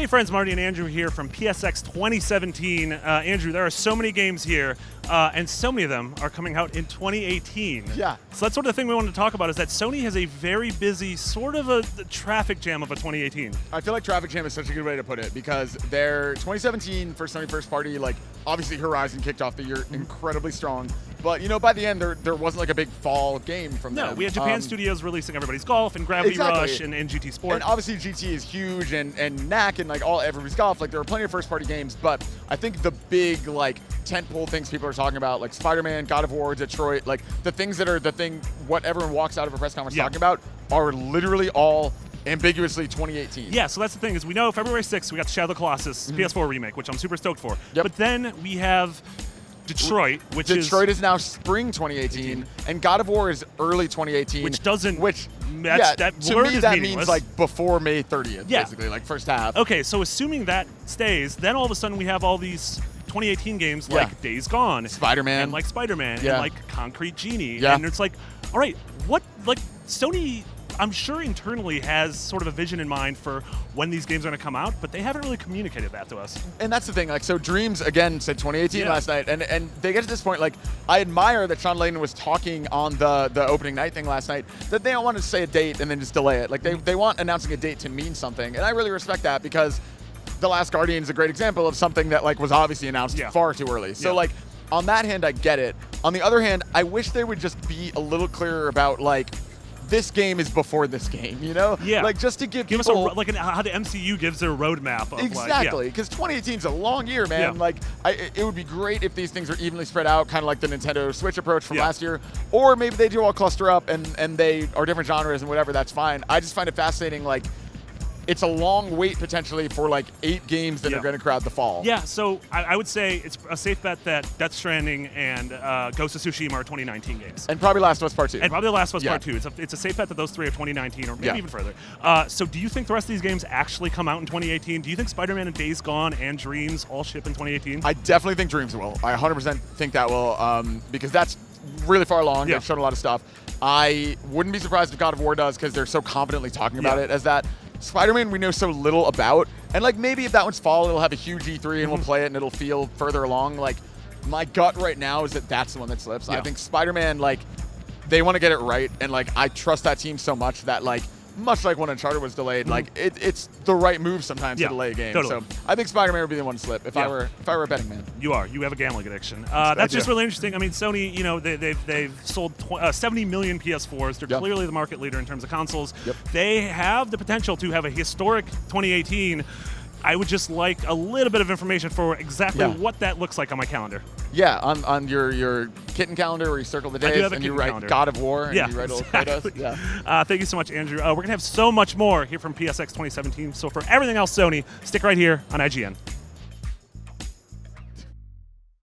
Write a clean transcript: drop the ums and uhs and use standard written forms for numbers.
friends, Marty and Andrew here from PSX 2017. Andrew, there are so many games here, and so many of them are coming out in 2018. Yeah. So that's sort of the thing we wanted to talk about, is that Sony has a very busy, sort of a traffic jam of a 2018. I feel like traffic jam is such a good way to put it, because their 2017 for Sony first party, like obviously Horizon kicked off the year incredibly strong, but you know, by the end there wasn't like a big fall game from them. No, we had Japan Studios releasing Everybody's Golf and Gravity Rush and GT Sport. And obviously GT is huge, and NAC and like all Everybody's Golf, like there were plenty of first party games, but I think the big like tentpole things people are talking about, like SpiderMan, God of War, Detroit, like the things that are the thing what everyone walks out of a press conference talking about are literally all ambiguously 2018. Yeah, so that's the thing, is we know February 6th we got the Shadow of the Colossus PS4 remake, which I'm super stoked for. Yep. But then we have Detroit, which Detroit is now spring 2018, and God of War is early 2018. Which doesn't... Which, that to word me is that meaningless. means like before May 30th, basically, like first half. Okay, so assuming that stays, then all of a sudden we have all these 2018 games like Days Gone, SpiderMan, and like SpiderMan, and like Concrete Genie, and it's like, all right, what, like Sony, I'm sure internally has sort of a vision in mind for when these games are going to come out, but they haven't really communicated that to us. And that's the thing, like, so Dreams, again, said 2018 last night, and they get to this point, like, I admire that Sean Layden was talking on the opening night thing last night, that they don't want to say a date and then just delay it. Like, they want announcing a date to mean something, and I really respect that, because The Last Guardian is a great example of something that, like, was obviously announced far too early. So, like, on that hand, I get it. On the other hand, I wish they would just be a little clearer about, like, this game is before this game, you know? Yeah. Like, just to give people... us like how the MCU gives their roadmap of exactly, because 2018 is a long year, man. Like, it would be great if these things are evenly spread out, kind of like the Nintendo Switch approach from last year, or maybe they do all cluster up and they are different genres and whatever, that's fine. I just find it fascinating, like, it's a long wait potentially for like 8 games that are going to crowd the fall. Yeah, so I would say it's a safe bet that Death Stranding and Ghost of Tsushima are 2019 games. And probably Last of Us Part 2. And probably Last of Us Part 2. It's a safe bet that those 3 are 2019 or maybe even further. So do you think the rest of these games actually come out in 2018? Do you think Spider-Man and Days Gone and Dreams all ship in 2018? I definitely think Dreams will. I 100% think that will, because that's really far along. They've shown a lot of stuff. I wouldn't be surprised if God of War does, because they're so confidently talking about it as that. Spider-Man we know so little about, and like maybe if that one's fall, it'll have a huge E3 and we'll play it and it'll feel further along. Like, my gut right now is that that's the one that slips. I think Spider-Man, like, they want to get it right, and like I trust that team so much that, like, much like when Uncharted was delayed, like it's the right move sometimes to delay a game. Totally. So I think Spider-Man would be the one to slip if I were a betting man. You have a gambling addiction. That's just really interesting. I mean, Sony, you know, they've sold 70 million PS4s. They're clearly the market leader in terms of consoles. They have the potential to have a historic 2018. I would just like a little bit of information for exactly what that looks like on my calendar. Yeah, on your kitten calendar where you circle the days and you write calendar. God of War and you write Kratos. Thank you so much, Andrew. We're going to have so much more here from PSX 2017. So for everything else Sony, stick right here on IGN.